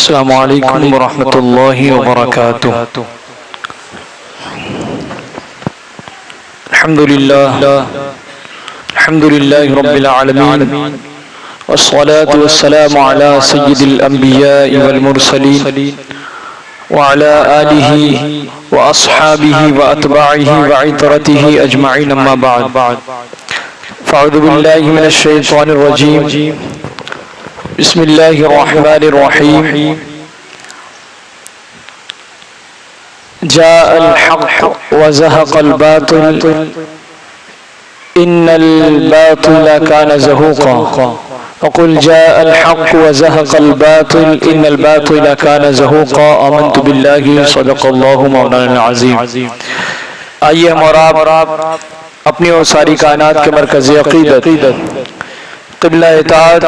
अस्सलामु अलैकुम वरहमतुल्लाहि वबरकातुह। अल्हम्दुलिल्लाहि रब्बिल आलमीन वस्सलातु वस्सलामु अला सय्यिदिल अंबिया'i वल मुरसलीन व अला आलिहि व अस्हाबिहि व अतबाइहि व इतरतिहि अजमईन, अम्मा बाद। फ़अऊज़ु बिल्लाहि मिनश शैतानिर रजीम। बिस्मिल्लाहिर रहमानिर रहीम। जाअल हक़ व ज़हक़ल बातिल इन्नल बातिला कान ज़हूक़ा। वक़ुल जाअल हक़ व ज़हक़ल बातिल इन्नल बातिला कान ज़हूक़ा। आमन्तु बिल्लाहि सदक़ल्लाहु मौलाना अज़ीम। आइए हम और आप अपनी और सारी कायनात के मरकज़ अक़ीदत क़िबला इताअत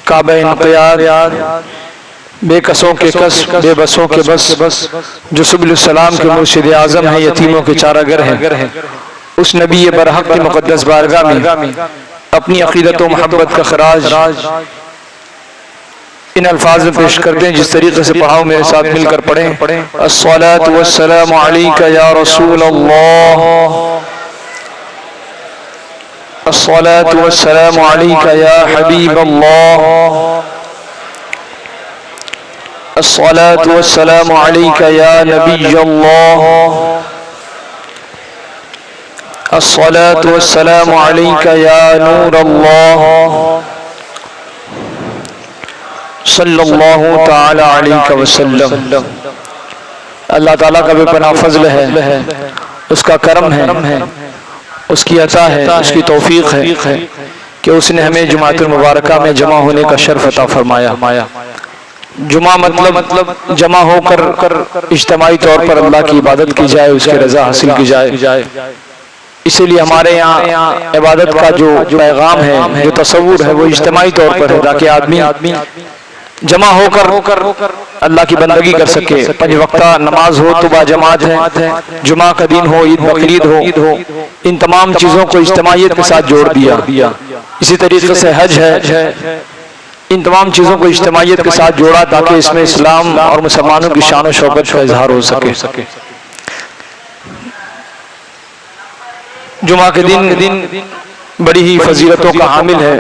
काबा इन्क़ियाद बेकसों के कस बेबसों के बस जो सुब्हुल सलाम के मुर्शिद आज़म है, यतीमों के चारागर हैं, उस नबी बरहक़ की मुक़द्दस बारगाह में अपनी अक़ीदत व मोहब्बत का ख़राज इन अल्फाज में पेश करते हैं, जिस तरीके से पढ़ाओ मेरे साथ मिलकर पढ़ें। अस्सलातु वस्सलामु अलैका या रसूल अल्लाह, अस्सलातु वस्सलामु अलैका या हबीब अल्लाह, अस्सलातु वस्सलामु अलैका या नबी अल्लाह, अस्सलातु वस्सलामु अलैका या नूर अल्लाह, सल्लल्लाहु ताला अलैहि वसल्लम। अल्लाह ताला का बेपनाह फज़्ल है, उसका करम है, उसकी अता है, उसकी तौफीक है कि उसने हमें जुमातुल मुबारका में जमा होने का शर्फ अता फरमाया। जुमा मतलब जमा होकर इज्तिमाई तौर पर अल्लाह की इबादत की जाए, उसकी रज़ा हासिल की जाए। इसीलिए हमारे यहाँ इबादत का जो पैगाम है, जो तसव्वुर है, वो इज्तिमाई तौर पर है, ताकि आदमी जमा होकर अल्लाह की बंदगी कर सके। पंज वक्ता नमाज हो तो बाजमात है, जुमा का दिन हो, ईद बकरीद हो, इन तमाम चीज़ों को इज्तिमाइयत के साथ जोड़ दिया। इसी तरीके से हज है, इन तमाम चीज़ों को इज्तिमाइयत के साथ जोड़ा ताकि इसमें इस्लाम और मुसलमानों की शान और शौकत का इजहार हो सके। जुमा के दिन बड़ी ही फजीलतों का हामिल है,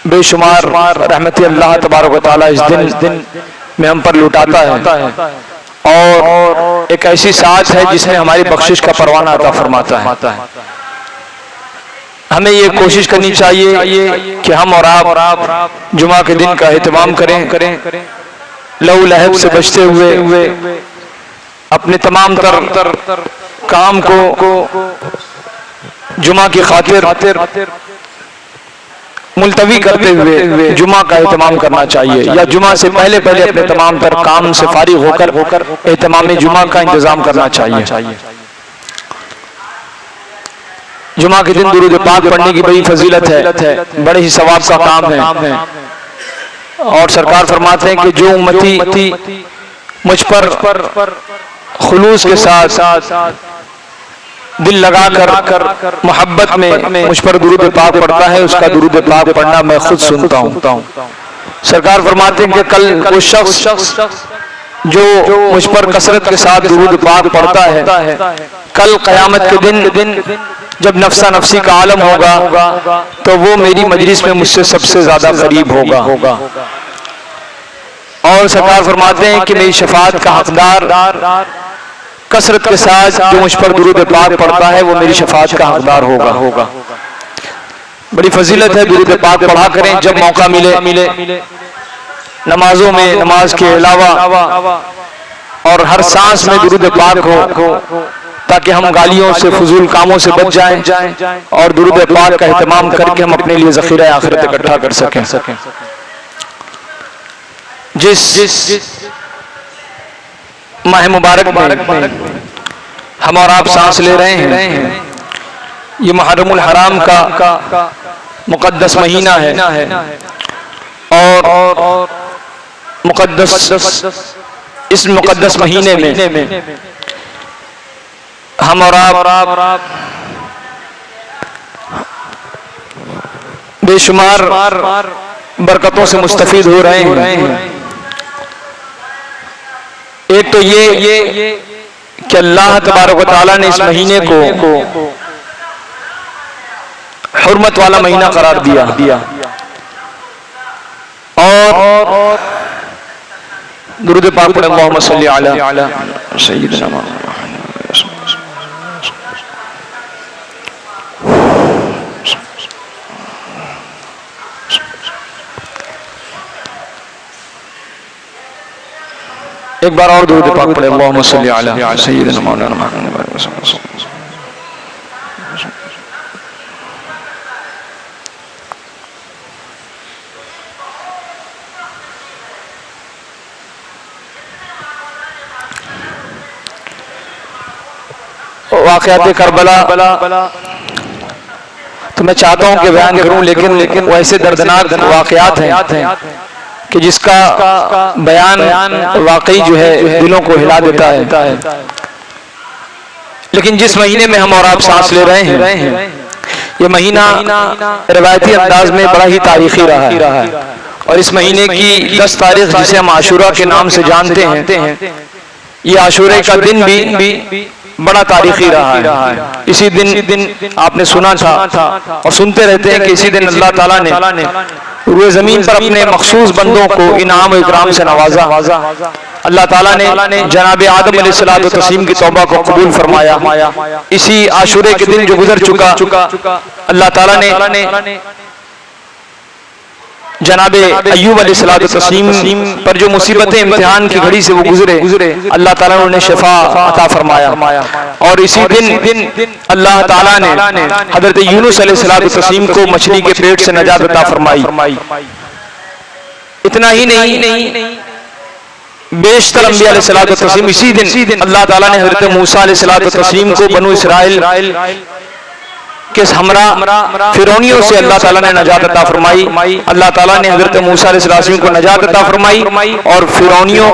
बेशुमार रहमत अल्लाह तबारक व तआला इस दिन में हम पर लुटाता है, और एक ऐसी साथ है जिसमें हमारी बख्शिश का परवाना अता फरमाता है। हमें ये कोशिश करनी चाहिए कि हम और आप जुमा के दिन का एहतमाम करें, लहू लहब से बचते हुए अपने तमाम तर काम को जुमा की खातिर मुलतवी करते हुए जुमा का एहतमाम करना चाहिए, या जुमा से पहले अपने तमाम तर काम से फारिग होकर एहतमाम जुमा का इंतजाम करना चाहिए। जुमा के दिन दुरूद पाक पढ़ने की बड़ी फजीलत है, बड़े ही सवाब का काम है। और सरकार फरमाते हैं कि जो उम्मती मुझ पर खुलूस के साथ दिल लगाकर मोहब्बत में मुझ पर दुरूद पाक पढ़ता है, उसका दुरूद पाक पढ़ना मैं खुद सुनता हूँ। सरकार फरमाते हैं कि कल वो शख्स जो मुझ पर कसरत के साथ दुरूद पाक पढ़ता है, कल क़यामत के दिन जब नफ्सा नफ्सी का आलम होगा तो वो मेरी मजलिस में मुझसे सबसे ज्यादा करीब होगा। और सरकार फरमाते हैं कि मेरी शफाअत का हकदार कसरत के साथ जो मुझ पर दुरूद पाक पढ़ता है वो मेरी शफाअत का हकदार होगा। बड़ी फजीलत है, दुरूद पाक पढ़ा करें जब मौका मिले, नमाजों में, नमाज के अलावा, और हर सांस में दुरूद पाक हो, ताकि हम गालियों से, फजूल कामों से बच जाएं और दुरूद पाक का एहतमाम करके हम अपने लिए ज़ख़ीरा आखिरत इकट्ठा कर सकें। जिस माह मुबारक में हम और आप सांस ले रहे हैं, ये मुहर्रमुल हराम का मुक़द्दस महीना है, और मुक़द्दस इस मुक़द्दस महीने में हम और आप बेशुमार बरकतों से मुस्तफीद हो रहे हैं। एक तो ये कि अल्लाह तबारक व तआला ने इस महीने को हुर्मत वाला महीना करार दिया और दुरूद पाक पढ़े मोहम्मद सल्लल्लाहु अलैहि सय्यिदना। एक बार और दुरूद पाक पढ़े मोहम्मद सल्लल्लाहु अलैहि सय्यिदना मौलाना मुहम्मद। वाक़यात करबला तो मैं चाहता हूं कि बयान करूं, लेकिन वो ऐसे दर्दनाक वाक़यात हैं कि जिसका बयान वाकई जो है दिलों को हिला देता है। लेकिन जिस महीने में हम और आप सांस ले रहे हैं, ये महीना रिवायती अंदाज में बड़ा ही तारीखी रहा है और इस महीने की 10 तारीख जिसे हम आशूरा के नाम से जानते हैं, ये आशूरे का दिन भी बड़ा तारीखी रहा है। इसी दिन आपने सुना था और सुनते रहते हैं कि इसी दिन अल्लाह ताला ने रूए ज़मीन पर अपने मखसूस बंदों को इनाम और इकराम से नवाजा। अल्लाह ताला ने जनाब आदम अलैहिस्सलातु तस्लीम की तौबा को कबूल फरमाया। इसी आशूरे के दिन जो गुजर चुका, अल्लाह ताला ने जनाबे अय्यूब अलैहिस्सलातु तस्लीम पर जो मुसीबतें इम्तिहान की घड़ी से वो गुजरे, अल्लाह ताला ने उन्हें शिफा अता फरमाया। और इसी दिन अल्लाह ताला ने हजरत यूनुस अलैहिस्सलातु तस्लीम को मछली के पेट से नजात अता फरमाई। इतना ही नहीं, बेशतर अंबिया अलैहिस्सलातु तस्लीम इसी दिन अल्लाह ताला ने हजरत मूसा अलैहिस्सलातु तस्लीम को बनु इसराइल के हमरा फिरौनियों से अल्लाह ताला ने नजात अता फरमाई। अल्लाह ताला ने हजरत मूसा अलैहिस्सलाम को नजात अता फरमाई और फिरौनियों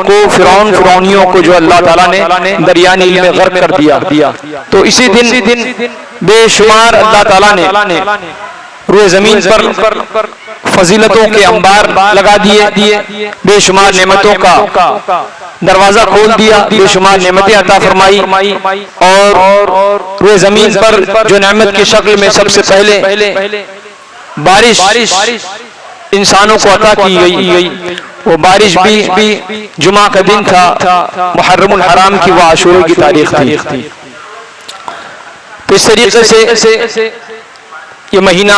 को जो अल्लाह ताला ने दरिया नील में गर्क कर दिया। तो इसी दिन बेशुमार अल्लाह ताला ने रूए ज़मीन पर फजीलतों के अंबार लगा दिए, बेशुमार नेमतों का दरवाजा खोल दिया, बेशुमार नेमतें अता फरमाई और रूए ज़मीन पर जो नेमत की शक्ल में सबसे पहले बारिश इंसानों को अता की गई, वो बारिश भी जुमा का दिन था, मुहर्रमुल हराम की वो आशूरे की तारीख थी। तो इस तरीके से ये महीना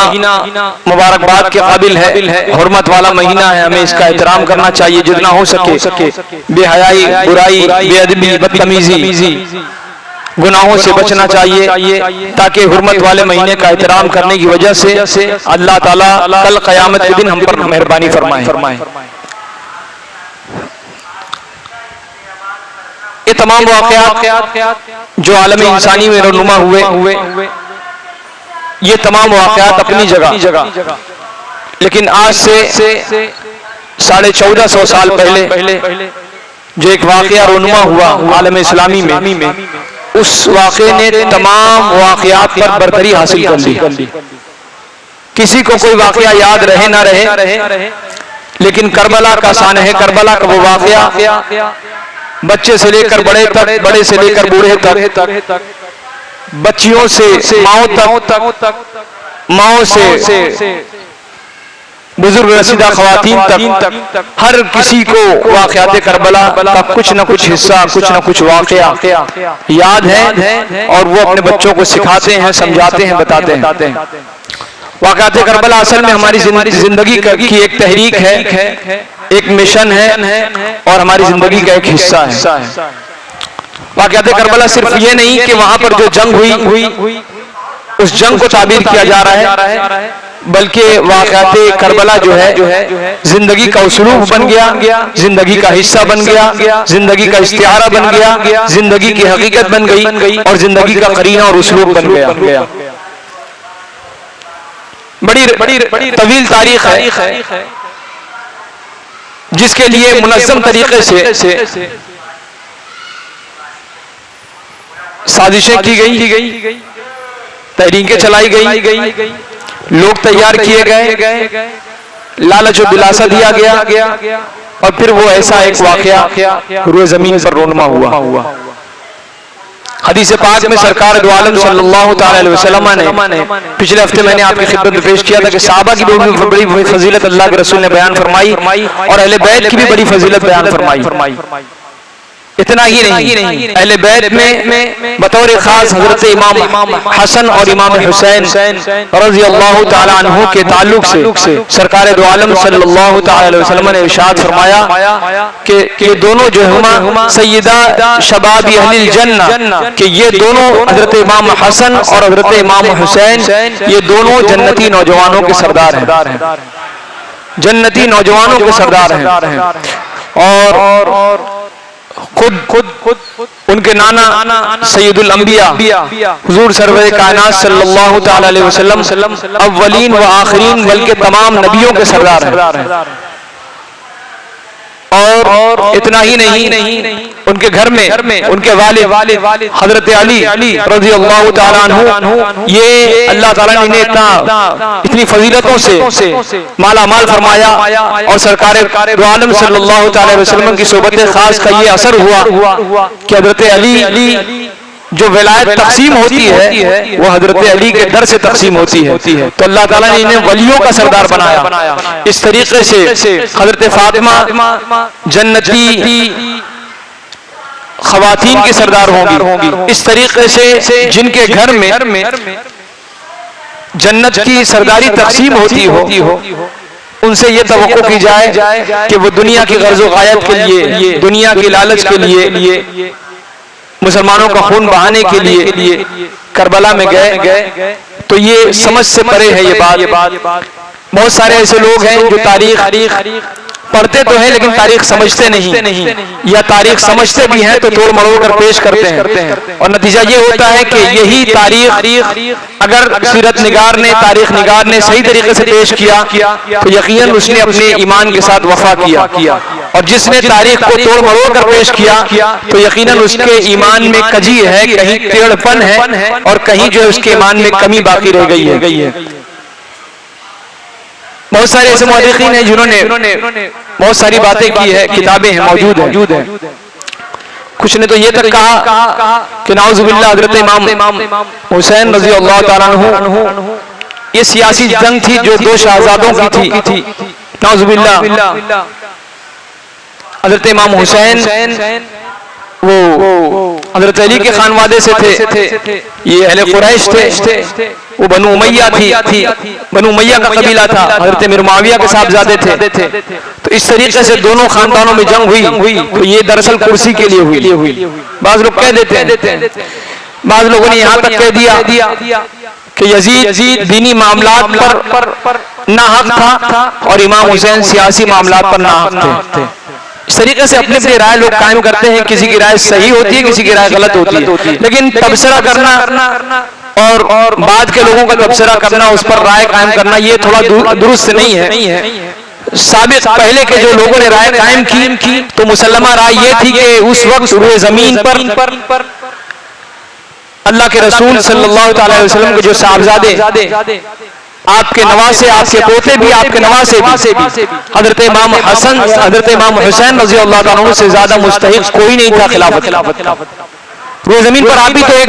मुबारकबाद के काबिल है, हुर्मत वाला महीना है। हमें इसका एहतराम करना चाहिए जितना हो सके। बेहयाई, बुराई, बेअदबी, बदतमीजी, गुनाहों से बचना चाहिए ताकि हुर्मत वाले महीने का एहतराम करने की वजह से अल्लाह ताला कल क़यामत के दिन हम पर मेहरबानी फरमाए। ये तमाम वाक़यात जो आलम इंसानी में रहनुमा हुए, ये तमाम वाक़यात अपनी जगह, लेकिन आज से 1450 साल पहले जो एक वाक़या रोनुमा हुआ आलम इस्लामी में, उस वाक़े ने तमाम वाक़यात पर बरतरी हासिल कर ली। किसी को कोई वाक़या याद रहे ना रहे, लेकिन करबला का शान है, करबला का वो वाक़या बच्चे से लेकर बड़े तक, बड़े से लेकर बूढ़े तक, बच्चियों से माओ से बुजुर्ग रसीदा ख़वातीन तक हर किसी को वाक़यात करबला का कुछ न कुछ हिस्सा, कुछ न कुछ वाक़या याद है और वो अपने बच्चों को सिखाते हैं, समझाते हैं, बताते हैं। वाक़यात करबला असल में हमारी जिंदगी की एक तहरीक है, एक मिशन है और हमारी जिंदगी का एक हिस्सा है। वाक़यात करबला सिर्फ ये नहीं कि वहां पर जो जंग हुई उस जंग को ताबीर किया जा रहा है, बल्कि वाक़यात करबला जो है जिंदगी का उसलूब बन गया, जिंदगी का हिस्सा बन गया, जिंदगी का इस्तिआरा बन गया, जिंदगी की हकीकत बन गई और जिंदगी का करीना और उसलूब बन गया। बड़ी तवील तारीख है जिसके लिए मुनज़्ज़म तरीके से साजिशें की गई, तहरीकें चलाई गई, लोग तैयार किए गए, लालच और दिलासा दिया गया और फिर वो ऐसा एक वाकया रूए ज़मीन पर रोनमा हुआ। हदीस पाक में सरकार दो आलम सल्लल्लाहु ताला अलैहि वसल्लम ने पिछले हफ्ते मैंने आपकी खिदमत में पेश किया था कि सहाबा की बड़ी फजीलत अल्लाह के रसूल ने बयान फरमाई और अहले बैत की भी बड़ी फजीलत बयान फरमाई। इतना ही नहीं, अहले बैत में बतौर खास हजरत इमाम हसन और इमाम हुसैन रज़ी अल्लाह ताला अन्हु के ताल्लुक से सरकार दो आलम सल्लल्लाहु ताला अलैहि वसल्लम ने इरशाद फरमाया कि दोनों जो हुमा सय्यदा शबाब अहलिल जन्नह, कि ये दोनों हजरत इमाम हसन और हजरत इमाम हुसैन ये दोनों जन्नती नौजवानों के सरदार हैं, जन्नती नौजवानों के सरदार हैं। और खुद उनके नाना सैयदुल अंबिया हुजूर सरवर कायनात सल्लल्लाहु ताला अलैहि वसल्लम अव्वलीन व आखिरीन बल्कि तमाम नबियों के सरदार हैं। और इतना ही नहीं, उनके घर में उनके वालिद हजरत अली रज़ी अल्लाह ताला अन्हु, ये अल्लाह ताला ने इतनी फजीलतों से माला माल फरमाया और सरकार दो आलम सल्लल्लाहु ताला अलैहि वसल्लम की सोबत खास का ये असर हुआ कि हजरत अली जो विलायत तकसीम होती है वो हजरत अली के दर से तकसीम होती है। तो अल्लाह ताला ने इन्हें वलियों का सरदार बनाया। इस तरीके से हजरत फातिमा जन्नती खवातीन की सरदार होंगी। इस तरीके से जिनके घर में जन्नत की सरदारी तकसीम होती हो उनसे ये तवक्को की जाए कि वो दुनिया की गर्ज़ो गायत के लिए, दुनिया की लालच के लिए, मुसलमानों का खून बहाने के लिए करबला में गए, तो ये समझ से परे है ये बात। बहुत सारे ऐसे लोग हैं जो तारीख पढ़ते तो हैं लेकिन तारीख समझते नहीं, या तारीख समझते भी हैं तो तोड़ मरोड़ कर पेश करते हैं। और नतीजा ये होता है कि यही तारीख अगर सीरत निगार ने, तारीख निगार ने सही तरीके से पेश किया तो यकीनन उसने अपने ईमान के साथ वफा किया, और जिसने तारीख को तोड़ मरोड़ कर पेश किया तो यकीनन उसके ईमान में कजी है, कहीं टेढ़पन है और कहीं जो है उसके ईमान में कमी बाकी रह गई है। बहुत सारे ऐसे मुहद्दिकीन हैं जिन्होंने बहुत सारी बातें की है, किताबें हैं, मौजूद हैं। कुछ ने तो ये तक कहा कि नाउज़ुबिल्लाह हज़रत इमाम हुसैन रज़ी अल्लाह ताला अन्हु ये सियासी जंग थी जो दो शहजादों की थी। नाउज़ुबिल्लाह हज़रत इमाम हुसैन वो हज़रत अली के खानवादे से थे, ये अहले कुरैश थे, वो बनु उमैया थी, बनु उमैया का कबीला था, हज़रत मीर मुआविया के साहबजादे थे। तो इस तरीके से दोनों खानदानों में जंग हुई। तो ये दरअसल कुर्सी के लिए हुई। बाज़ लोग कह देते हैं, बाज़ लोगों ने यहाँ तक कह दिया कि यजीद दीनी मामलात पर नाहक था और इमाम हुसैन सियासी मामलात पर नाहक थे। इस तरीके से अपनी अपनी राय लोग कायम करते हैं। किसी की राय सही होती है, किसी की राय गलत होती है, लेकिन तबसरा करना और बाद के लोगों का तबसरा करना, उस पर राय कायम करना, ये थोड़ा दुरुस्त नहीं है। साबिक पहले के जो लोगों ने राय कायम की तो मुसल्लमा राय ये थी कि उस वक्त रूए ज़मीन पर अल्लाह के रसूल सल्लल्लाहु अलैहि वसल्लम के जो साहबजादे, आपके नवासे, आपके पोते भी, आपके नवासे भी, हजरत इमाम हसन, हजरत इमाम हुसैन रज़ी अल्लाह ताला अन्हु से ज्यादा मुस्तहिक कोई नहीं था खिलाफत। रूए ज़मीन पर आप भी तो एक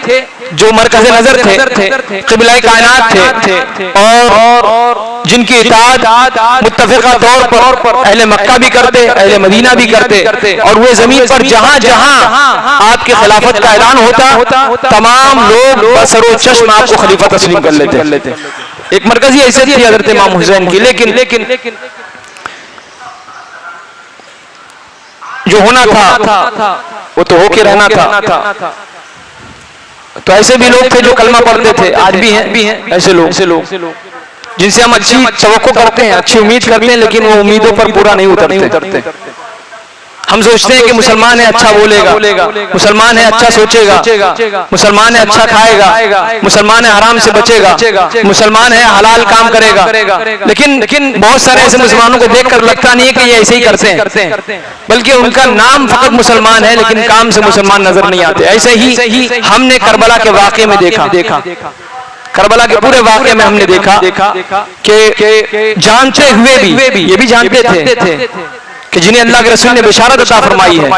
थे जो मरकज़ नजर थे, क़िबला कायनात थे, और जिनकी इताअत मुत्तफ़िक़ा तौर पर अहले मक्का भी करते, अहले मदीना भी करते, और रूए ज़मीन पर जहां जहां आपके खिलाफत का ऐलान होता तमाम लोग बसरो चश्म आपको खलीफा तस्लीम कर लेते। एक मरकज़ी हैसियत थी हज़रत इमाम हुसैन की, लेकिन जो होना था वो तो होके रहना था। तो ऐसे भी लोग थे जो कलमा पढ़ते थे, आज भी हैं ऐसे लोग जिनसे हम अच्छी तवक्को करते हैं, अच्छी उम्मीद करते हैं, लेकिन वो उम्मीदों पर पूरा नहीं उतरते। हम सोचते हैं कि मुसलमान है अच्छा बोलेगा, मुसलमान है अच्छा सोचेगा, मुसलमान है अच्छा खाएगा, मुसलमान है हराम से बचेगा, मुसलमान है हलाल काम करेगा, लेकिन बहुत सारे ऐसे मुसलमानों को देखकर लगता नहीं है कि ये ऐसे ही करते हैं, बल्कि उनका नाम फकत मुसलमान है लेकिन काम से मुसलमान नजर नहीं आते। ऐसे ही हमने करबला के वाक़े में देखा, करबला के पूरे वाक़े में हमने देखा कि जानते हुए भी, ये भी जानते थे कि जिन्हें अल्लाह के रसूल ने बिशारत अता फरमाई है।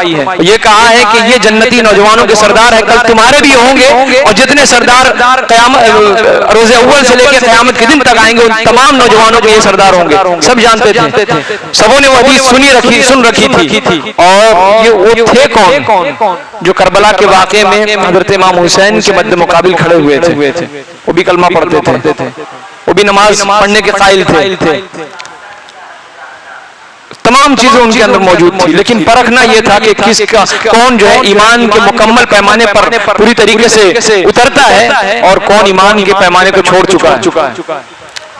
ये कहा है कि ये जन्नती नौजवानों के सरदार है, कल तुम्हारे भी होंगे और जितने सरदार रोज़े अव्वल से लेकर क़यामत के दिन तक आएंगे उन तमाम नौजवानों के ये सरदार होंगे। सब जानते थे, सबों ने वो हदीस सुन रखी थी। और ये वो थे कौन जो करबला के वाक़े में हज़रत इमाम हुसैन के मद्दे मुकाबिल खड़े हुए थे। वो भी कलमा पढ़ते थे, वो भी नमाज पढ़ने के कायल थे, तमाम चीजें उनके अंदर मौजूद थी। लेकिन परखना यह था कि किसका कौन जो है ईमान के मुकम्मल पैमाने पर पूरी तरीके से उतरता है और कौन ईमान के पैमाने को छोड़ चुका है,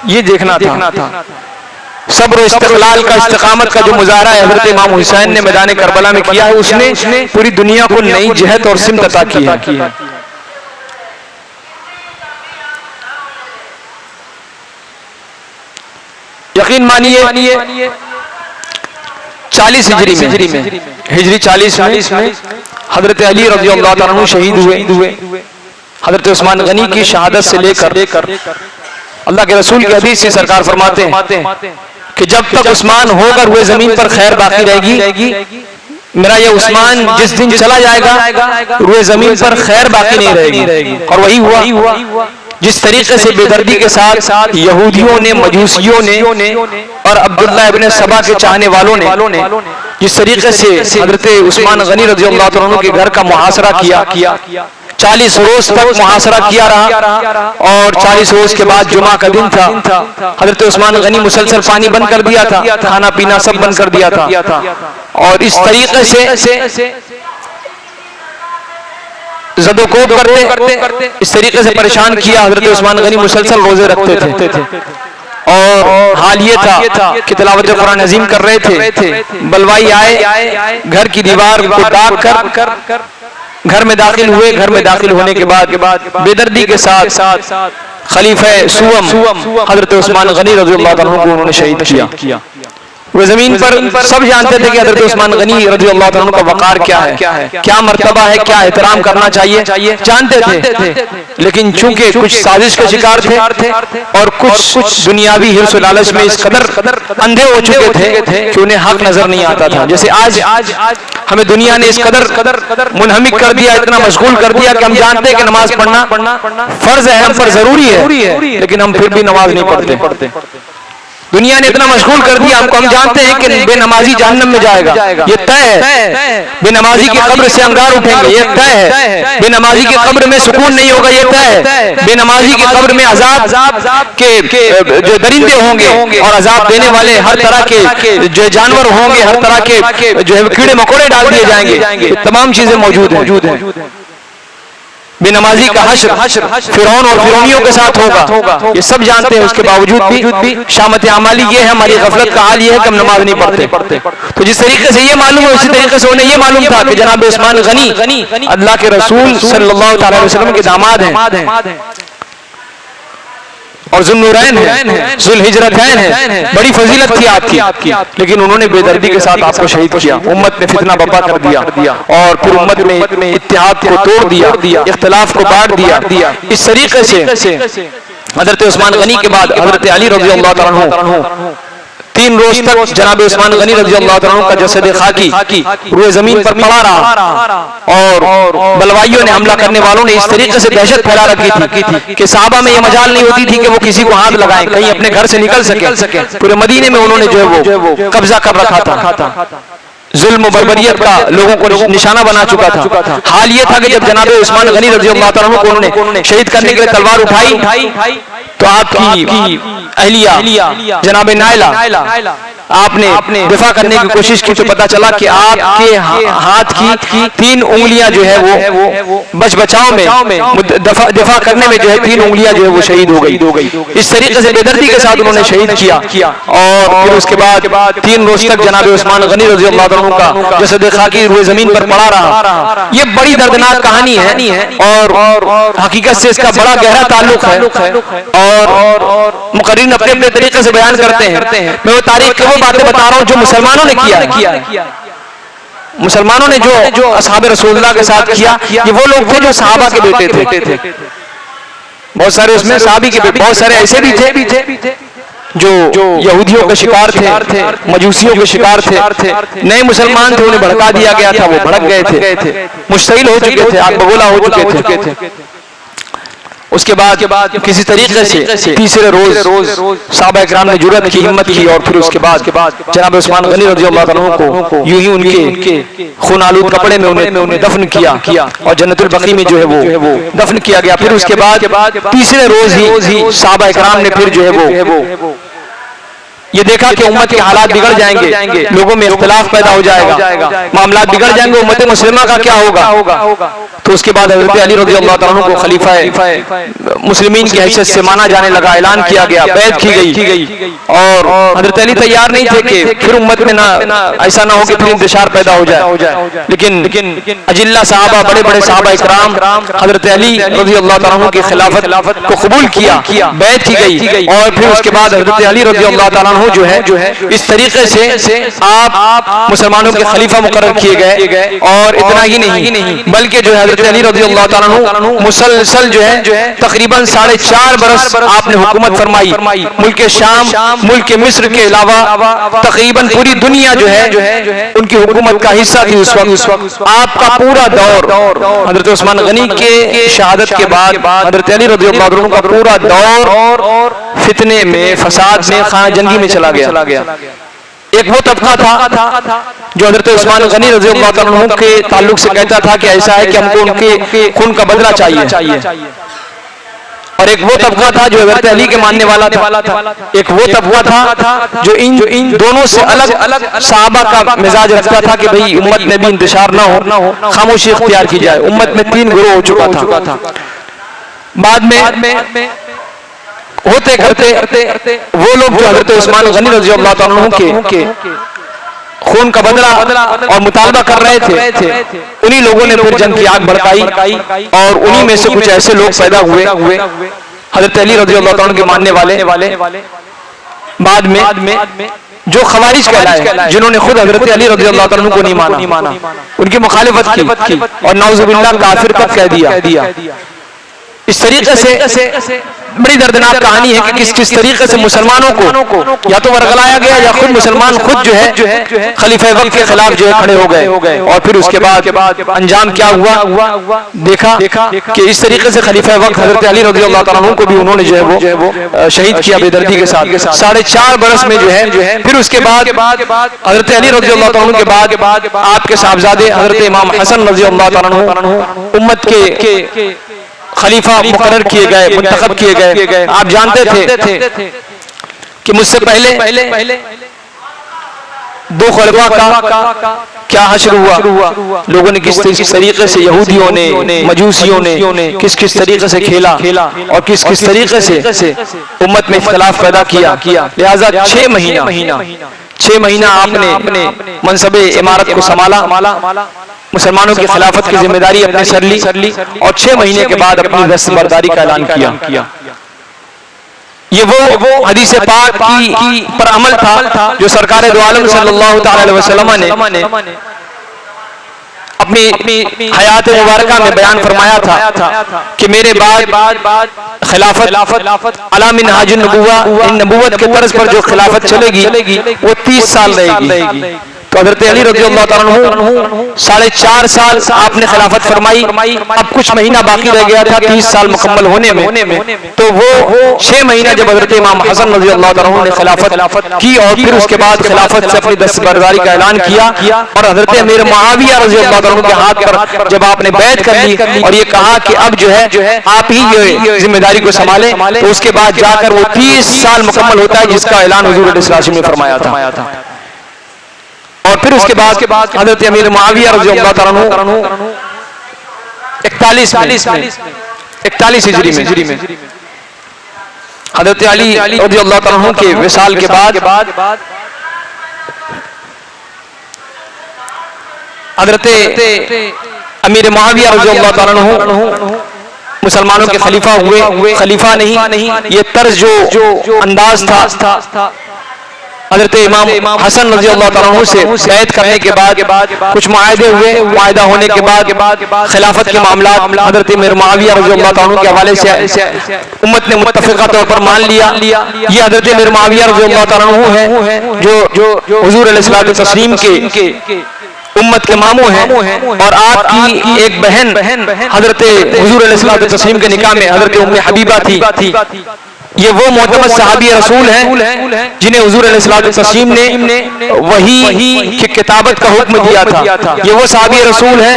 ये देखना था। सब्र और इस्तिक़लाल का, इस्तिक़ामत का जो मुज़ाहरा है हज़रत इमाम हुसैन ने मैदान करबला में किया है, उसने पूरी दुनिया को नई जहत और सिमत अता की है। यकीन मानिए 40 हिजरी में हिजरी 40 में हजरत अली रज़ी अल्लाह तआला अन्हु शहीद हुए। हजरत उस्मान गनी की शहादत से लेकर अल्लाह के रसूल की हदीस से सरकार फरमाते हैं कि जब तक उस्मान होकर हुए जमीन पर खैर बाकी रहेगी, मेरा ये उस्मान जिस दिन चला जाएगा रुए जमीन पर खैर बाकी नहीं रहेगी। और वही हुआ। जिस तरीके से बेदर्दी के साथ यहूदियों ने, मजूसियों ने और अब्दुल्लाह इब्ने सबा के चाहने वालों ने जिस तरीके से हजरत उस्मान गनी रज़ी अल्लाह तआला अन्हु के घर का मुहासरा किया, 40 रोज तक मुहासरा किया रहा। और 40 रोज के बाद जुमा का दिन था, हजरत उस्मान गनी मुसलसल पानी बंद कर दिया था, खाना पीना सब बंद कर दिया था। और इस तरीके से ज़दोकोब करते इस तरीके से परेशान किया। हजरत उस्मान गनी मुसलसल रोजे रखते थे और हाल ये था कि तिलावत कुरान अज़ीम कर रहे थे, बलवाई आए, घर की दीवार को दाग कर घर में दाखिल हुए। घर में दाखिल होने के बाद बेदर्दी के साथ खलीफा सुवम हजरत उस्मान गनी रज़ी अल्लाह तआला अन्हु को उन्होंने शहीद किया। वे जमीन पर सब जानते थे कि हजरत उस्मान गनी रज़ी अल्लाह तआला अन्हु का वक़ार क्या है, क्या मर्तबा है, क्या एहतराम करना चाहिए, जानते थे। लेकिन चूंकि कुछ साजिश के शिकार थे और कुछ दुनियावी हिर्स और लालच में इस कदर अंधे हो चुके थे कि उन्हें हक नजर नहीं आता था। जैसे आज हमें दुनिया ने इस कदर मुनहमिक कर दिया, इतना मशगूल कर दिया कि हम जानते हैं कि नमाज पढ़ना फर्ज है, हम पर जरूरी है, लेकिन हम फिर भी नमाज नहीं पढ़ते। दुनिया ने इतना मशगूल कर दिया हमको, हम जानते हैं कि बेनमाजी जहन्नम में जाएगा, ये तय है। बेनमाजी की कब्र से अंगार उठेंगे, ये तय है। बेनमाजी की कब्र में सुकून नहीं होगा, ये तय है। बेनमाजी की कब्र में अजाब के जो दरिंदे होंगे और अजाब देने वाले हर तरह के जो जानवर होंगे, हर तरह के जो है कीड़े मकोड़े डाल दिए जाएंगे, तमाम चीजें मौजूद हैं। बेनमाजी का हश्र फिरौन और फिरौनियों के साथ होगा, ये सब जानते हैं। उसके बावजूद भी शामत आमाली ये है, हमारी गफलत का हाल ये है कि हम नमाज नहीं पढ़ते। तो जिस तरीके से ये मालूम है, उसी तरीके से उन्हें ये मालूम था कि जनाब उस्मान गनी अल्लाह के रसूल सल्लल्लाहु अलैहि वसल्लम के दामाद हैं और ज़ुन्नूरैन है, ज़ुल्हिजरतैन है, बड़ी फजीलत थी आपकी। लेकिन उन्होंने बेदर्दी के साथ आपको शहीद किया। उम्मत ने फितना बर्पा कर दिया और फिर उम्मत में इत्तेहाद को तोड़ दिया, इख्तिलाफ को बांट दिया। इस तरीके से हजरत उस्मान गनी के बाद हजरत अली रज़ी अल्लाह तआला अन्हु 3 रोज तक जनाब उस्मान गनी रज़ी अल्लाह तआला अन्हु का जसद खाकी पूरे जमीन पर पड़ा रहा। और बलवाइयों ने, हमला करने वालों ने इस तरीके से दहशत फैला रखी थी कि साहबा में ये मजाल नहीं होती थी कि वो किसी को हाथ लगाएं, कहीं अपने घर से निकल सके। पूरे मदीने में उन्होंने जो है वो कब्जा कर रखा था, जुल्म बर्बरियत का लोगों को निशाना बना चुका था। हाल ये था कि जब जनाब उस्मान गनी रज़ी अल्लाह तआला अन्हु को उन्होंने शहीद करने के लिए तलवार उठाई तो आपकी अहलिया जनाब नाइला आपने दिफा करने की कोशिश की तो पता चला कि आपके हाथ की 3 उंगलियां जो है वो बचाव में दिफा करने में जो है 3 उंगलियां जो है वो शहीद हो गई। इस तरीके से बेदर्दी के साथ उन्होंने शहीद किया। और फिर उसके बाद 3 रोज तक जनाब उस्मान गनी रज़ी अल्लाह तआला अन्हु का जसद खाकी रुए जमीन पर पड़ा रहा। ये बड़ी दर्दनाक कहानी है और हकीकत से इसका बड़ा गहरा ताल्लुक है और मुकर्रिरीन अपने अपने तरीके से बयान करते हैं। मैं वो तारीख के वो बातें बता रहा हूँ जो मुसलमानों ने किया। मुसलमानों ने जो असहाबे रसूलुल्लाह के साथ किया, ये वो लोग थे जो सहाबा के बेटे थे। बहुत सारे उसमें सहाबी के बेटे, बहुत सारे ऐसे भी थे जो यहूदियों के शिकार थे, मजूसियों के शिकार थे, नए मुसलमान थे, उन्हें भड़का दिया गया था, वो भड़क गए थे, मुश्तइल हो चुके थे, आग बगोला हो चुके थे। उसके बाद किसी तरीके से तीसरे रोज सहाबा इकराम ने जुर्रत की, हिम्मत की, और फिर उसके बाद जनाब उस्मान गनी रज़ियल्लाहु अन्हु को यूं ही उनके खून आलूद कपड़े में उन्हें दफन किया और जन्नतुल बकी में जो है वो दफन किया गया। फिर उसके बाद तीसरे रोज ही सहाबा इकराम ने फिर जो है वो ये देखा कि उम्मत के हालात बिगड़ जाएंगे, लोगों में इख्तिलाफ पैदा हो जाएगा, मामला बिगड़ जाएंगे, उम्मत मुस्लिमा का क्या होगा। तो उसके बाद हज़रत अली रज़ियल्लाहु ताला अन्हु को खलीफा मुस्लिमीन की हैसियत से माना जाने लगा, ऐलान किया गया, बैत की गई। और हज़रत अली तैयार नहीं थे कि फिर उम्मत में ऐसा ना हो कि फिर इंतशार पैदा हो जाए, लेकिन अजिल्ला साहबा, बड़े बड़े साहबा इकराम हज़रत अली रज़ियल्लाहु ताला अन्हु की खिलाफत को कबूल किया, बैत की गई। और फिर उसके बाद हज़रत अली रज़ियल्लाहु ताला अन्हु जो है इस तरीके से आप मुसलमानों के खलीफा मुकर्रर किए गए। और इतना ही नहीं बल्कि जो है हज़रत अली रज़ियल्लाहु ताला अन्हु मुसलसल जो है तकरीबन 4.5 बरस आपने हुकूमत फरमाई। मुल्क शाम, मुल्क मिस्र के अलावा तकरीबन पूरी दुनिया जो है उनकी हुकूमत का हिस्सा थी उस वक्त। आपका पूरा दौर हज़रत उस्मान गनी के शहादत के बाद हज़रत अली रज़ियल्लाहु अन्हु का पूरा दौर फितने में, फसाद में, खाना जंगी में चला गया। एक वो तबका था जो हज़रत उस्मान गनी रज़ियल्लाहु अन्हु के ताल्लुक से कहता था कि ऐसा है कि हमको उनके खून का बदला चाहिए। और एक वो तबका था जो हज़रत अली के मानने वाला था। एक वो तबका था जो इन दोनों से अलग सहाबा का मिजाज रखता था कि भाई उम्मत में भी इंतशार ना हो, खामोशी इख्तियार की जाए। उम्मत में 3 गिरोह हो चुका था। बाद में होते करते वो लोग जो हज़रत उस्मान गनी रज़ियल्लाहु अन्हु के खून का बदला और मुतालबा कर रहे थे, उन्हीं लोगों ने फिर जंग की आग भड़काई और उन्हीं में से कुछ ऐसे लोग पैदा हुए हज़रत अली रज़ियल्लाहु अन्हु के मानने वाले, बाद में जो खवारिज कहलाए, जिन्होंने खुद हज़रत अली रज़ियल्लाहु अन्हु को नहीं माना, उनकी मुखालिफत की और नाउज़ुबिल्लाह काफिर तक कह दिया। इस तरीके से बड़ी दर्दनाक कहानी है कि किस तरीके से मुसलमानों को या तो वरगलाया गया या खुद मुसलमान खुद जो है खलीफा वक्त के खिलाफ जो है खड़े हो गए। और फिर उसके बाद अंजाम क्या हुआ, देखा कि इस तरीके से खलीफा वक्त हज़रत अली रज़ियल्लाहु ताला अन्हु को भी उन्होंने जो है वो शहीद किया बेदर्दी के साथ 4.5 बरस में जो है। फिर उसके बाद हज़रत अली रज़ियल्लाहु ताला अन्हु के बाद आपके साहबजादे हज़रत इमाम हसन रज़ियल्लाहु ताला अन्हु उम्मत के खलीफा मुकर्रर किए गए, मुंतखब किए गए। आप जानते थे कि मुझसे पहले 2 खलीफा का क्या हश्र हुआ, लोगों ने किस तरीके से, यहूदियों ने, मजूसियों ने किस तरीके से खेला और किस तरीके से उम्मत में इख्तिलाफ पैदा किया। लिहाजा 6 महीना आपने मनसबे इमारत को संभाला, मुसलमानों की खिलाफत की जिम्मेदारी अपने सर ली और 6 महीने के बाद अपनी दस्तबरदारी का ऐलान किया। ये वो हदीस पाक की पर अमल था जो सरकार दो आलम सल्लल्लाहु अलैहि वसल्लम ने अपनी हयात मुबारका में बयान फरमाया था कि मेरे बाद खिलाफत अला मिनहाजुन नबुव्वा, इन नबुव्वत के तर्ज पर जो खिलाफत चलेगी वो 30 साल रहेगी। तो हज़रत अली रज़ियल्लाहु ताला अन्हु 4.5 साल आपने खिलाफत फरमाई, अब कुछ महीना बाकी रह गया था 30 साल मुकम्मल होने में। तो वो 6 महीना जब हज़रत इमाम हसन रज़ियल्लाहु ताला अन्हु ने खिलाफत की और फिर उसके बाद खिलाफत से अपनी दस्तबरदारी का ऐलान किया और हज़रत अमीर मुआविया रज़ियल्लाहु ताला अन्हु के हाथ पर जब आपने बैत कर ली और ये कहा कि अब जो है आप ही ये जिम्मेदारी को संभालें, तो उसके बाद जाकर वो 30 साल मुकम्मल होता है जिसका ऐलान हुज़ूर सल्लल्लाहु अलैहि वसल्लम ने फरमाया था। और फिर उसके बाद हज़रत अमीर मुआविया रज़ियल्लाहु ताला अन्हु 41 हिजरी में हज़रत अली रज़ियल्लाहु ताला अन्हु के विसाल के बाद हज़रत अमीर मुआविया रज़ियल्लाहु ताला अन्हु मुसलमानों के खलीफा हुए। खलीफा नहीं, ये तर्ज जो अंदाज था हजरत इमाम हसन रज़ी अल्लाह तआला अन्हु से बैत करने के बाद कुछ मुआहदे हुए। मुआहदा होने के बाद खिलाफत के मामला हजरत मीर मुआविया रज़ी अल्लाह तआला अन्हु के हवाले से उम्मत ने मुत्तफ़िक़ा तौर पर मान लिया। ये हजरत मीर मुआविया रज़ी अल्लाह तआला अन्हु है जो हुज़ूर अलैहिस्सलातु वस्सलाम के उम्मत के मामू हैं और आपकी एक बहन हजरत हुज़ूर अलैहिस्सलातु वस्सलाम के निकाह में हजरत उम्मे हबीबा थी। ये वो मोहतमद सहाबी रसूल हैं जिन्हें हुज़ूर अलैहिस्सलातु वस्सलाम ने वही की किताबत का हुक्म दिया था। ये वो सहाबी रसूल हैं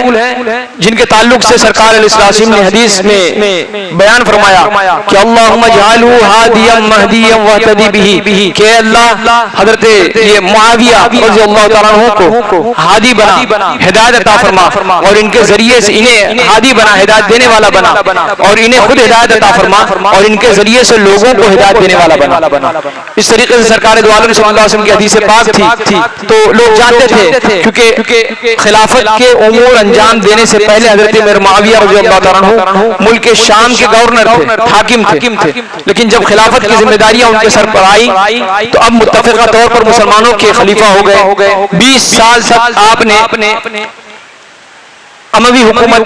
जिनके ताल्लुक से सरकार अलैहिस्सलातु वस्सलाम ने हदीस में बयान फरमाया कि अल्लाहुम्मा जअलहु हादियम महदियम वहतदी बिही, कि अल्लाह हजरत ये मुआविया रज़ियल्लाहु तआला अन्हु को हादी बना, हिदायत अता फरमा और इनके जरिए से इन्हें हादी बना, हिदायत देने वाला बना और इन्हें खुद हिदायत अता फरमा और इनके जरिए से लोगों को हिदायत देने वाला बना। इस तरीके से सरकार दो आलम सल्लल्लाहु अलैहि वसल्लम की हदीस पाक थी। तो लोग जानते थे क्योंकि खिलाफत के उमूर अंजाम देने से पहले हजरत मीर मुआविया रज़ियल्लाहु तआला अन्हु मुल्क के शाम के गवर्नर थे, हाकिम थे। लेकिन जब खिलाफत की जिम्मेदारियां उनके सर पर आई तो अब मुत्तफ़िक़ा तौर पर मुसलमानों के खलीफा हो गए। 20 साल तक आपने अमवी हुकूमत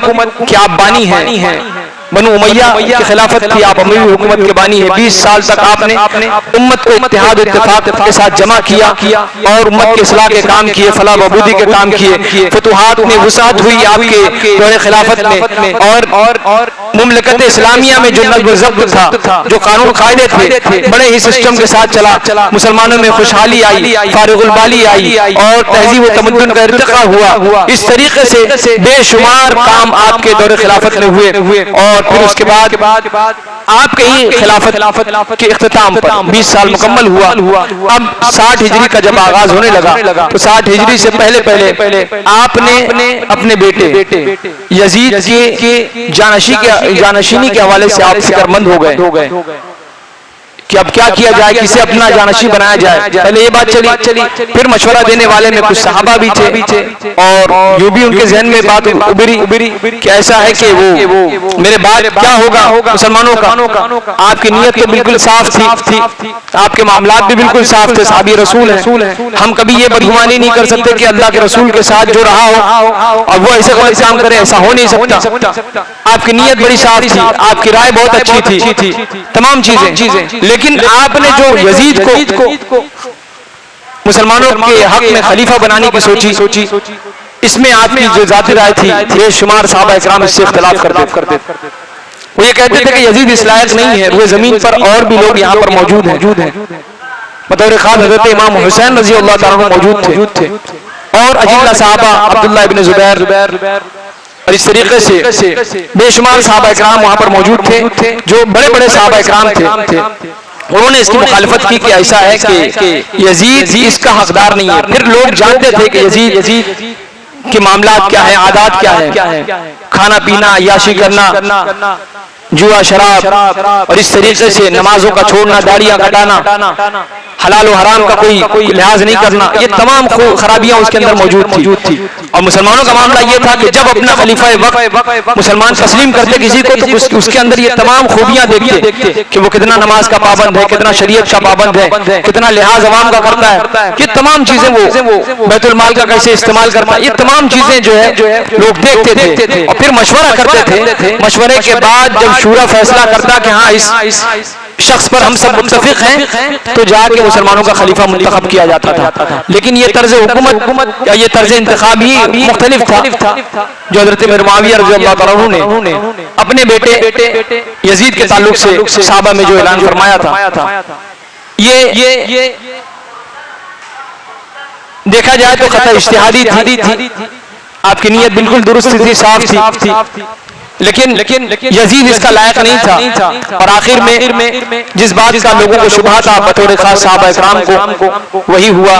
की आप बानी हैं, बनु उमैया की खिलाफत थी, आप अमवी हुकूमत के बानी है। 20 साल तक आपने उम्मत को इत्तेहाद इत्तेफाक के साथ जमा किया और उम्मत के इस्लाह के काम किए, फलाह बहबूदी के काम किए। फतूहात में वुसाअत हुई आपके दौरे खिलाफत में और मुमलकत इस्लामिया में जो नज़्म ज़ब्त था, जो कानून कायदे थे, बड़े ही सिस्टम के साथ चला। मुसलमानों में खुशहाली आई, फारिगुल बाली आई और तहजीब व तमद्दुन का इर्तिक़ा हुआ। इस तरीके से बेशुमार काम आपके दौरे खिलाफत में हुए और फिर उसके बाद आपके ही खिलाफत के इख्तिताम पर 20 साल मुकम्मल हुआ। अब 60 हिजरी का जब आगाज होने लगा तो 60 हिजरी से पहले आपने अपने बेटे यजीद के जानशीनी के हवाले से आप फिक्रमंद हो गए कि अब क्या किया जाए, किसे अपना जानशी बनाया जाए। पहले ये बात चली, फिर मशवरा देने वाले में कुछ सहाबा भी थे और यूं भी उनके जहन में बात उबरी कि ऐसा है कि वो मेरे बाद क्या होगा मुसलमानों का। आपकी नीयत तो बिल्कुल साफ थी, आपके मामलात भी बिल्कुल साफ थे, सहाबी रसूल हैं। हम कभी ये बदगुमानी नहीं कर सकते कि अल्लाह के रसूल के साथ जो रहा हो और वो ऐसे गलत काम करे, ऐसा हो नहीं सकता। आपकी नीयत बड़ी साफ थी, आपकी राय बहुत अच्छी थी, तमाम चीजें। लेकिन आपने जो यजीद को मुसलमानों के हक में खलीफा बनाने की सोची, इसमें आपकी जो जाती राय थी, बेशुमार सहाबा इकराम इससे इख्तिलाफ करते। वो ये कहते थे कि यजीद इस लायक नहीं है, वो जमीन पर और भी लोग यहाँ पर मौजूद हैं। बतौर खास हजरत इमाम हुसैन रज़ी अल्लाह तआला अन्हु मौजूद थे और अजीला साहबा अब्दुल्लाह इब्न ज़ुबैर और इस तरीके से बेशुमार सहाबा इकराम वहाँ पर मौजूद थे जो बड़े बड़े सहाबा इकराम थे। उन्होंने इसकी मुखालफत की कि ऐसा है कि यजीद इसका हकदार नहीं है। फिर लोग जानते थे कि यजीद के मामला क्या है, आदात क्या है, खाना पीना, याशी करना, जुआ शराब और इस तरीके से नमाजों का छोड़ना, दाढ़ियां कटाना, हलाल और हराम का कोई लिहाज नहीं करना, ये तमाम खराबियां उसके अंदर मौजूद थी। और मुसलमानों का मामला ये था कि जब अपना खलीफा वक्त मुसलमान तस्लीम करते किसी को तो उसके अंदर ये तमाम खूबियां देखते कि वो कितना नमाज का पाबंद है, कितना शरीयत का पाबंद है, कितना लिहाज अवाम का करता है, ये तमाम चीजें वो बैतुल माल का कैसे इस्तेमाल करता है, ये तमाम चीजें जो है लोग देखते थे और फिर मशवरा करते थे। मशवरे के बाद जब शूरा फैसला करता कि हाँ इस शख्स पर हम सब मुत्तफिक हैं तो जाके मुसलमानों का खलीफा मुंतखब किया जाता था। लेकिन ये तर्ज हुकूमत या ये तर्ज इंतखाब ही मुख्तलिफ था जो हज़रत मीर मुआविया रज़ियल्लाहु तआला अन्हु ने अपने बेटे यजीद के ताल्लुक से सहाबा में जो ऐलान फरमाया था। ये देखा जाए तो खता इज्तिहादी थी, आपकी नीयत बिल्कुल दुरुस्त थी, साफ थी, लेकिन यजीद इसका लायक नहीं था। और आखिर में जिस बात का लोगों को शुबहा था बतौर खास सहाबा इकराम को वही हुआ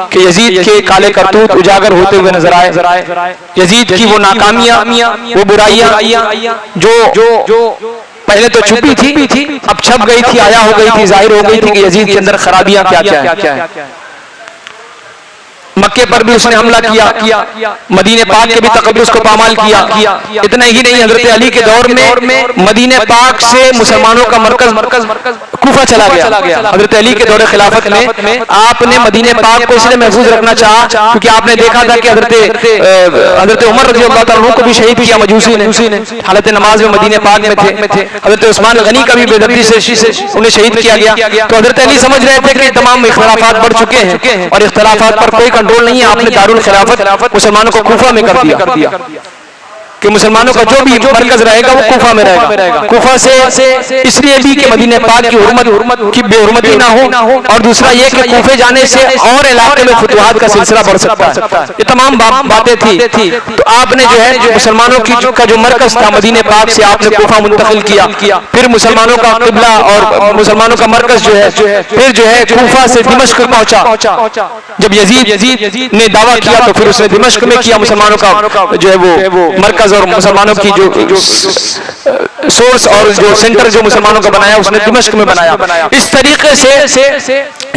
कि यजीद के काले करतूत उजागर होते हुए नजर आए। यजीद की वो नाकामियां, वो बुराइयां जो पहले तो छुपी थी, अब छप गई थी, आया हो गई थी, जाहिर हो गई थी कि यजीद के अंदर खराबियां क्या है। मक्के पर भी उसने हमला किया, मदीने पाक के भी तकद्दुस को पामाल किया। इतना ही नहीं, हजरत अली के दौर में मदीने पाक से मुसलमानों का मरकज कूफा चला गया। हजरत अली के दौर खिलाफत में आपने मदीने पाक को इसलिए महफूज रखना चाहा क्योंकि आपने देखा था कि हजरत उमर रज़ी अल्लाह तआला अन्हु को भी शहीद किया मजूसी ने, हालत नमाज में मदीने पाक में थे। हजरत उस्मान गनी का भी बेदर्दी से उन्हें शहीद किया गया। तो हजरत अली समझ रहे थे कि तमाम इख्तिलाफात बढ़ चुके हैं और इख्तिलाफात पर कोई कंट्रोल नहीं है। आपने दारुल खिलाफत मुसलमानों को कूफा में कर दिया कि मुसलमानों का जो भी मरकज रहेगा वो कूफा में रहेगा। कूफा से इसलिए भी कि मदीने पाक की हुर्मत की बेहुरमती ना हो, और दूसरा ये कि कूफे जाने से और इलाके में फुतुहात का सिलसिला बढ़ सकता है। ये तमाम बातें थी। तो आपने जो है मुसलमानों की का जो मरकज था मदीने पाक से आपने कूफा मुंतकिल किया। फिर मुसलमानों का किबला और मुसलमानों का मरकज जो है फिर जो है कूफा से दिमश्क पहुंचा। जब यजीद ने दावा किया तो फिर उसने दिमश्क में किया। मुसलमानों का जो है वो मरकज और मुसलमानों की जो सोर्स और जो सेंटर जो मुसलमानों का बनाया उसने दिमश्क में बनाया। इस तरीके से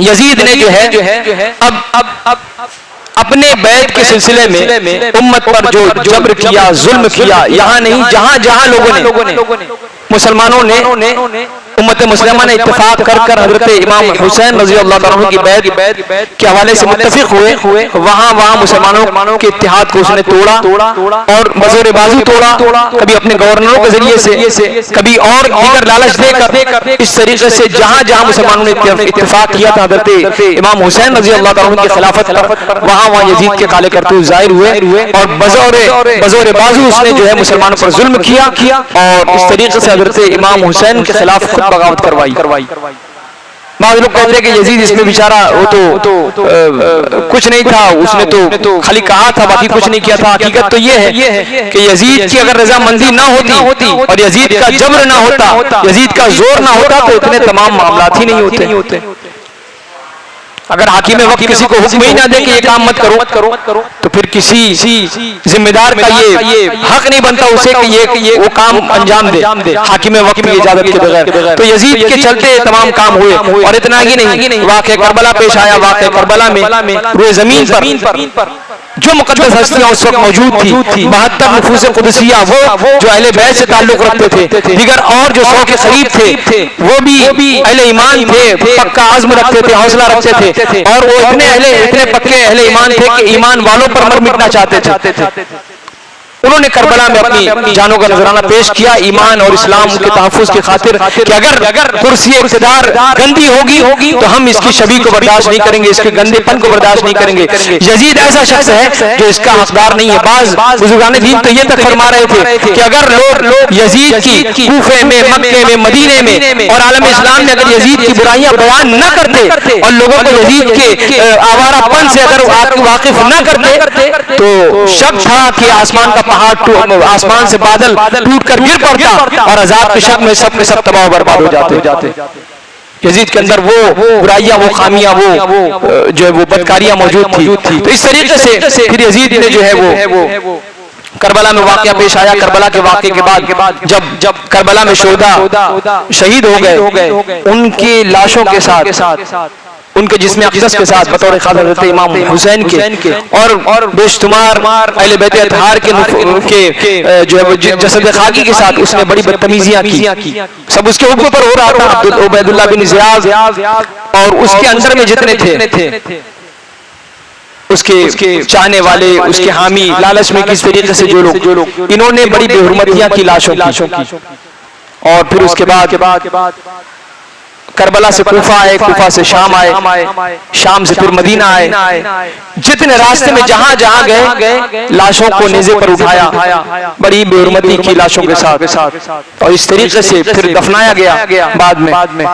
यजीद ने जो है अब अपने बैत के सिलसिले में उम्मत पर जो जबर किया, जुल्म किया, यहाँ नहीं जहाँ लोगों ने मुसलमानों ने उम्मत मुस्लिमा ने इत्तेफाक कर हजरत इमाम हुसैन रज़ी अल्लाह तआला अन्हु की बैत के हवाले से मुत्तफिक हुए, वहाँ मुसलमानों के इत्तेहाद को उसने तोड़ा और बज़ोर बाजू तोड़ा, कभी अपने गवर्नरों के जरिए से, कभी और दीगर लालच देकर। इस तरीके से जहाँ मुसलमानों ने इत्तेफाक किया था हजरत इमाम हुसैन रज़ी अल्लाह तआला अन्हु की खिलाफत पर, वहाँ यजीद के काले करतूत जाहिर हुए और बज़ोर बाजू उसने जो है मुसलमानों पर जुल्म किया और इस तरीके से हजरत इमाम हुसैन के खिलाफ बगावत करवाई। बाद लोग कहते हैं कि यजीद इसमें बेचारा वो तो कुछ नहीं था, उसने तो खाली कहा था, बाकी कुछ नहीं किया था। हकीकत तो ये है कि यजीद की अगर रजामंदी ना होती और यजीद का जबर ना होता, यजीद का जोर ना होता तो इतने तमाम मामलात ही नहीं होते। अगर हाकिम वक्त किसी को हुक्म ही ना दे कि ये काम मत करो तो फिर किसी जिम्मेदार का ये हक नहीं बनता उसे कि ये वो काम अंजाम दे हाकिम वक्त की इजाजत के बगैर। तो यजीद के चलते तमाम काम हुए और इतना ही नहीं, वाक़या करबला पेश आया। वाक़या करबला में रुए जमीन पर जो मुकद्दस हस्तियां उस वक्त मौजूद थी, 72 नफूस कुदसिया वो जो अहले बैत से ताल्लुक रखते थे, दीगर और जो 100 के करीब थे वो भी अहले ईमान थे, पक्का आज़्म रखते थे, हौसला रखते थे और वो इतने पक्के अहले ईमान थे कि ईमान वालों पर मर मिटना चाहते थे। उन्होंने करबला में अपनी जानों का नजराना पेश किया ईमान और इस्लाम के तहफ़्फ़ुज़ की खातिर कि अगर कुर्सी इक़्तिदार गंदी होगी तो हम इसकी शबी को बर्दाश्त नहीं करेंगे, इसके गंदेपन को बर्दाश्त नहीं करेंगे। यजीद ऐसा शख्स है जो इसका हकदार नहीं है। बाज़ बुज़ुर्गान दीन तो ये तक फरमा रहे थे कि अगर लोग यजीद की कूफे में, मक्के में, मदीने में और आलम इस्लाम में अगर यजीद की बुराइयां बयान न करते और लोगों को यजीद के आवारापन से अगर वाकिफ न करते तो शक था कि आसमान का आसमान से बादल टूट कर गिर पड़ता और अज़ाब के शक में सब के सब तबाह बर्बाद हो जाते। यजीद के अंदर वो बुराइयां, वो खामियां, वो जो है वो बदकारियां मौजूद थी। तो इस तरीके से फिर यजीद ने जो है वो करबला में वाक़या पेश आया। करबला के वाक़े के बाद जब करबला में शोहदा शहीद हो गए, उनकी लाशों के साथ उनके जिस्म अक़दस के साथ बतौर खास हज़रत इमाम हुसैन के और बेशुमार अहले बैत अतहार के जो है जसद खाकी के साथ उसने बड़ी बदतमीजियां की। सब उसके हुक्म पर हो रहा था। उबैदुल्लाह बिन ज़ियाद और उसके अंदर में जितने थे उसके चाहने वाले, उसके हामी, लालच में किस तरीके से जो लोग इन्होंने बड़ी बेहुरमतियां की लाशों की। और फिर उसके बाद करबला से कूफा आए, कूफा से शाम आए, शाम से फिर मदीना आए। जितने रास्ते में जहां गए लाशों को नेज़े पर उठाया, बड़ी बेहुरमती की लाशों के साथ और इस तरीके से फिर दफनाया गया। बाद में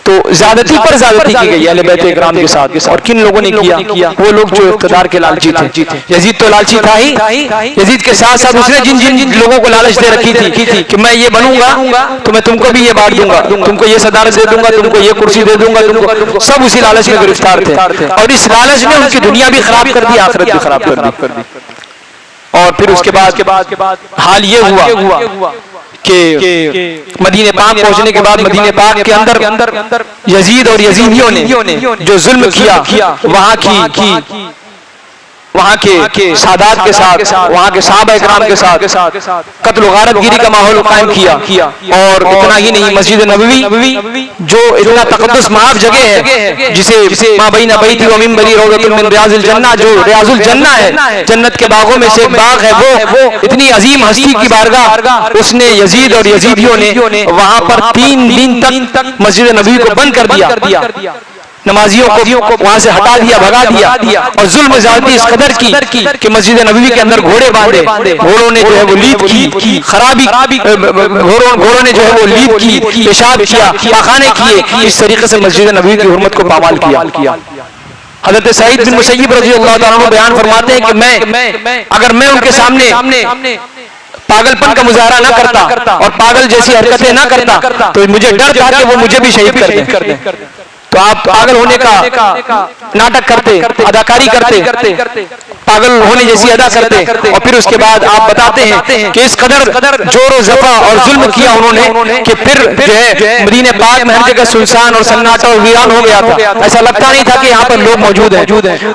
तो ज़्यादती पर ज़्यादती की गई अहले बैत इकराम के साथ। और किन लोगों ने किया? वो लोग जो इक़्तिदार के लालची थे। यजीद तो लालची था ही, यजीद के साथ साथ उसने जिन लोगों को लालच दे रखी थी कि मैं ये बनूंगा तो मैं तुमको भी ये बांट दूंगा, तुमको ये सदारत दे दूंगा, तुमको ये कुर्सी दे दूंगा, तुमको सब उसी लालच में गिरफ्तार थे। और इस लालच ने उनकी दुनिया भी खराब कर दी, आखिरत भी खराब कर दी। और फिर उसके बाद हाल ये हुआ कि मदीने पाक पहुंचने के बाद मदीने पाक के अंदर यजीद और यजीदियों ने जो जुल्म किया, वहां की वहाँ के सादात के साथ, वहाँ के सहाबा इकराम के साथ कत्ल गारतगिरी का माहौल कायम किया। और इतना ही नहीं, मस्जिद नबवी जो इतना तकद्दुस माफ जगह है, जिसे मां बैना बैती व मिंबरी रौज़तुम मिन रियाज़िल जन्नह, जो रियाज़ुल जन्नह है, जन्नत के बागों में से एक बाग है, वो इतनी अजीम हस्ती की बारगाह, उसने यजीद और यजीदियों ने वहां पर 3 दिन तक मस्जिद नबवी को बंद कर दिया, नमाजियों को वहां से हटा दिया, भगा दिया। और जुल्म ज़्यादती इस कदर की कि मस्जिद नबवी के अंदर घोड़े बांधे, घोड़ों ने जो है वो लीद की, खराबी घोड़ों ने जो है वो लीद की, पेशाब किया, पाखाने किए। इस तरीके से मस्जिद नबवी की हुर्मत को पामाल किया। हज़रत सईद बिन मुसय्यिब रज़ियल्लाहु ताला अन्हु बयान फरमाते हैं कि अगर मैं उनके सामने पागलपन का मुजाहरा ना करता और पागल जैसी हरकतें ना करता तो मुझे डर था कि वो मुझे भी शहीद कर दें। तो आप पागल होने का नाटक करते, अदाकारी करते, पागल होने जैसी अदा करते, और फिर उसके बाद आप बताते हैं कि इस कदर जोर जफा और जुल्म किया उन्होंने कि फिर जो है मदीने पाक में हर जगह सुनसान और सन्नाटा और वीरान हो गया था। ऐसा लगता नहीं था कि यहाँ पर लोग मौजूद हैं।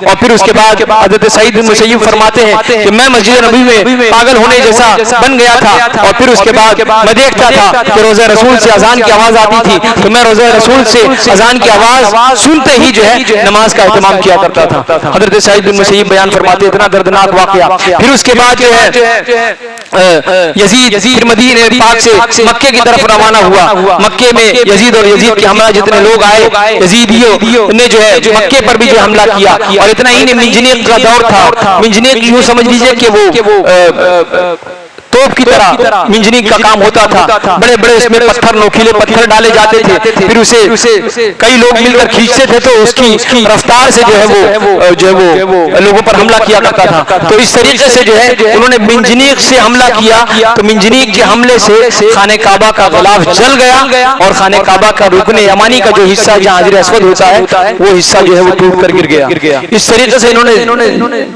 और फिर उसके बाद हज़रत सईद बिन मुसय्यिब फरमाते हैं कि मैं मस्जिद नबवी में पागल होने जैसा बन गया था। और फिर उसके बाद मैं देखता था कि रोज़े रसूल से अजान की आवाज आती थी, तो मैं रोज़े रसूल से अजान की आवाज सुनते ही जो है नमाज का एहतमाम किया करता था। हज़रत सईद बिन मुसय्यिब बयान फरमाते इतना दर्दनाक वाक़या। फिर उसके बाद जो है यजीद फिर मदीने पाक से मक्के की तरफ रवाना हुआ। मक्के में यजीद और यजीद के हमरा जितने लोग आए, यजीदियों ने जो है मक्के पर भी जो हमला किया। और इतना ही नहीं, मिंजनीक का दौर था। मिंजनीक यूं समझ लीजिए कि वो तोप की तरह मिंजनीक का काम होता था। बड़े बड़े इसमें पत्थर, नोकीले पत्थर डाले जाते थे, फिर उसे कई लोग मिलकर खींचते थे, तो उसकी रफ्तार से जो है वो लोगों पर हमला किया करता था। तो इस तरीके से जो है उन्होंने मिंजनीक से हमला किया। तो मिंजनीक के हमले से खाने काबा का गिलाफ जल गया और खाने काबा का रुकने यमानी का जो हिस्सा जहाँ हाजिर अस्वद होता है वो हिस्सा जो है वो टूट कर गिर गया। इस तरीके से इन्होंने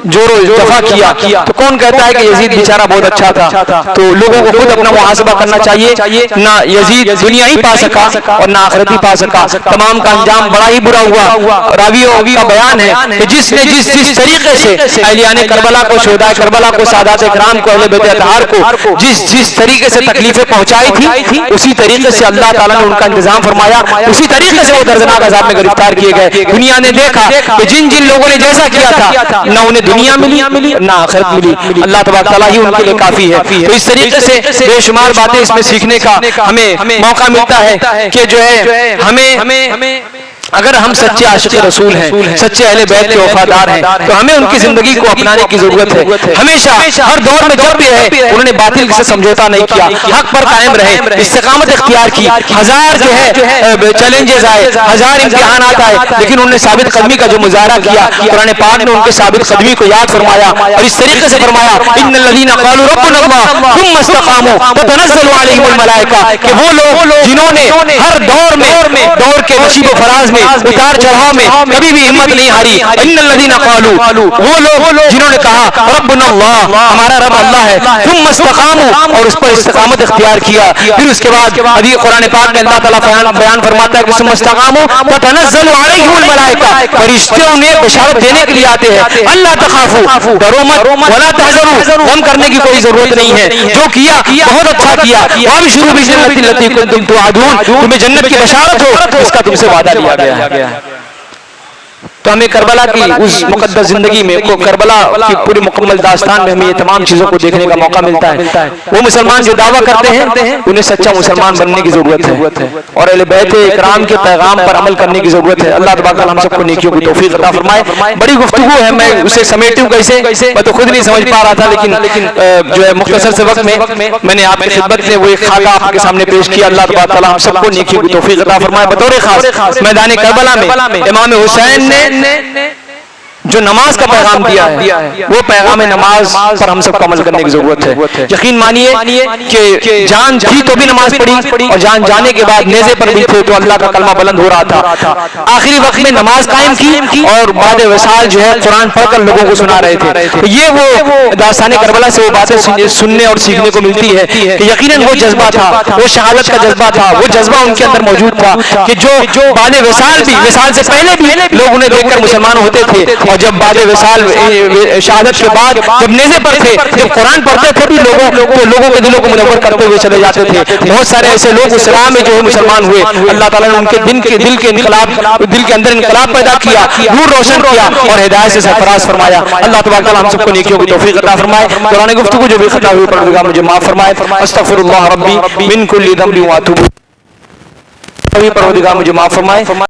जोरो जफा किया। तो कौन कहता है कि यजीद बेचारा बहुत अच्छा था? तो लोगों को खुद अपना मुहासबा करना चाहिए। ना यजीद दुनिया ही पा सका और ना आखिरत ही पा सका, तमाम का अंजाम बड़ा ही बुरा हुआ। रावियों का बयान है कि जिसने जिस तरीके से अहलियाने करबला को, शोहदाए करबला को, सादात इकराम को, अहले बैत अतहार को जिस तरीके से तकलीफें पहुंचाई थी, उसी तरीके से अल्लाह ताला ने उनका इंतजाम फरमाया, उसी तरीके से वो दर्दनाक अज़ाब में गिरफ्तार किए गए। दुनिया ने देखा कि जिन लोगों ने जैसा किया था, ना उन्हें दुनिया मिली ना आखिरत मिली। अल्लाह तबारक तआला ही उनके लिए काफी है। तो इस तरीके से बेशुमार बातें इसमें सीखने का हमें मौका मिलता है कि जो है हमें अगर हम सच्चे आशिक़ रसूल हैं, सच्चे अहले बैत के वफादार हैं, तो हमें उनकी जिंदगी को अपनाने की जरूरत है। हमेशा हर दौर में जब भी रहे उन्होंने बातिल से समझौता नहीं किया, हक पर कायम रहे, इस्तिकामत इख्तियार की। हजार जो है चैलेंजेस आए, हजार इम्तिहानात आए, लेकिन उन्होंने साबित कदमी का जो मुजाहरा किया, कुरान पाक ने उनके साबित कदमी को याद फरमाया और इस तरीके से फरमाया, इन्नल्लज़ीना क़ालू रब्बुनल्लाह सुम्मा इस्तक़ामू ततनज़्ज़लु अलैहिमुल मलाइका, कि वो लोग जिन्होंने हर दौर के नशीब व फराज में, उतार चढ़ाव में कभी भी हिम्मत नहीं हारी। इन्नल्लज़ीना क़ालू, वो लोग जिन्होंने कहा रब्बुनल्लाह, हमारा रब अल्लाह है, सुम्मा इस्तक़ामू, और उस पर इस्तिकामत इख्तियार किया। फिर उसके बाद अभी कुरान पाक में अल्लाह ताला बयान फरमाता है कि सुम्मा इस्तक़ामू ततनज़्ज़लु अलैहिमुल मलाइका, फरिश्ते उन्हें बशारत देने के लिए आते हैं, अल्लाह तख़ाफू, डरो मत, वला तहज़नू, गम करने की कोई जरूरत नहीं है, जो किया बहुत अच्छा किया। वअबशिरू बिजन्नतिल लती कुंतुम तुअदून, तुम्हें जन्नत की बशारत हो जिसका तुमसे वादा लिया गया है। तो हमें करबला की उस मुकद्दस जिंदगी में, को करबला की पूरी मुकम्मल दास्तान में हमें ये तमाम चीजों को देखने का मौका मिलता है। वो मुसलमान जो दावा करते हैं उन्हें सच्चा मुसलमान बनने की जरूरत है और अहले बैत इकराम के पैगाम पर अमल करने की जरूरत है। अल्लाह तबारक हम सबको नेकियों की तौफीक अता फरमाए। बड़ी गुफ्तगू है, मैं उसे समेटूं कैसे, मैं तो खुद नहीं समझ पा रहा था, लेकिन जो है मुख्तसर से वक्त में मैंने आपकी खिदमत में वो एक खाका आपके सामने पेश किया। अल्लाह तबारक तआला हम सबको नेकियों की तौफीक अता फरमाए। बतौर खास मैदान करबला में इमाम हुसैन ने जो नमाज का पैगाम दिया है, वो पैगाम नमाज पर हम सबको अमल करने की जरूरत है। यकीन मानिए कि जान थी तो भी नमाज पढ़ी और जान जाने के बाद नेज़े पर भी थे तो अल्लाह का कलमा बुलंद हो रहा था। आखिरी वक्त में नमाज कायम की और बाद वसाल जो है कुरान पढ़कर लोगों को सुना रहे थे। तो ये वो दास्तान करबला से वो बातें सुनने और सीखने को मिलती है कि यकीनन वो जज्बा था, वो शहादत का जज्बा था, वो जज्बा उनके अंदर मौजूद था कि जो बाद वसाल भी, वसाल से पहले भी लोग उन्हें देखकर मुसलमान होते थे और जब बाद विसाल शहादत के बाद जब नेज़े पर थे, जब कुरान पढ़ते थे भी लोगों के दिलों को मुनव्वर करते हुए चले जाते थे। बहुत सारे ऐसे लोग इस्लाम में जो है मुसलमान हुए, अल्लाह ताला ने उनके दिल के अंदर इनकलाब पैदा किया, नूर रोशन किया और हिदायत से सरफराज फरमाया। अल्लाह तबारक तआला हम सबको नेकियों की तौफीक अता फरमाए। कुरान गुफ्तगू जो भी खता हुई परवरदिगार मुझे माफ फरमाए। अस्तगफिरुल्लाह रब्बी मिन कुल्ली ज़ंबिन व अतूबु, परवरदिगार मुझे माफ फरमाए।